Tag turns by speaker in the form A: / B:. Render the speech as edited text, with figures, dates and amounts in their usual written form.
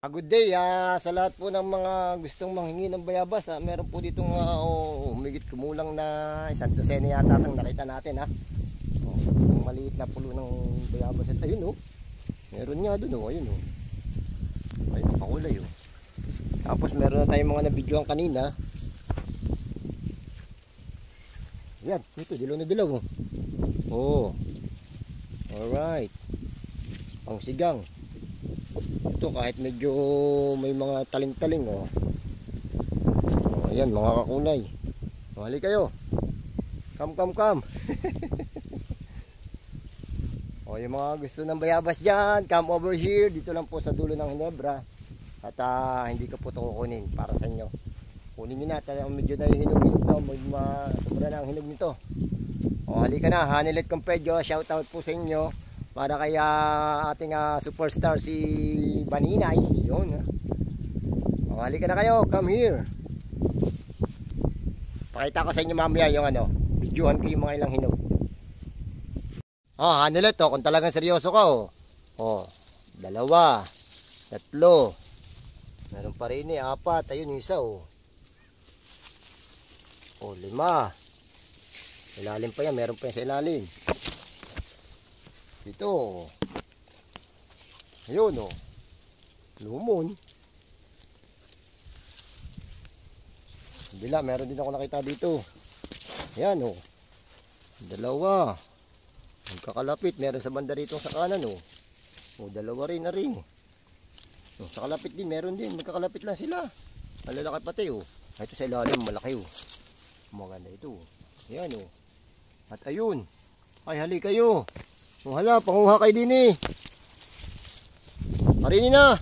A: Good day sa lahat po ng mga gustong manghingi ng bayabas. Meron po ditong umigit kumulang na 100 yata ang nakita natin maliit na pulo ng bayabas. At ayun meron nga dun ayun ay nakakulay Tapos meron na tayong mga nabidyoan kanina. Yan, ito dilaw na dilaw alright, pang sigang. Ito kahit medyo may mga taling-taling ayan mga kakulay. Hali kayo, come yung mga gusto ng bayabas dyan, come over here. Dito lang po sa dulo ng Ginebra. At hindi ko po ito kukunin para sa inyo. Kunin nyo na, talagang medyo na yung hinog nito, sobra na ang hinog nito. Halika na, Hanilet Compedyo, shout out po sa inyo para kay ating superstar si Baninay. Yun halika na kayo, come here. Pakita ko sa inyo mamaya yung videohan ko yung mga ilang hinog. Hanilet kung talagang seryoso ka dalawa, tatlo, meron pa rin 4, ayun yung isa lima. Ilalim pa yan, meron pa yan sa ilalim. Ito ayun lumon. Bila, meron din ako nakita dito. Ayan dalawa. Magkakalapit, meron sa banda rito sa kanan dalawa rin na rin. Sa kalapit din, meron din. Magkakalapit lang sila. Malalaki pati ito sa ilalim, malaki maganda ito. Ayan At ayun, ay hali kayo. Hala, panguha kayo din Marinin na.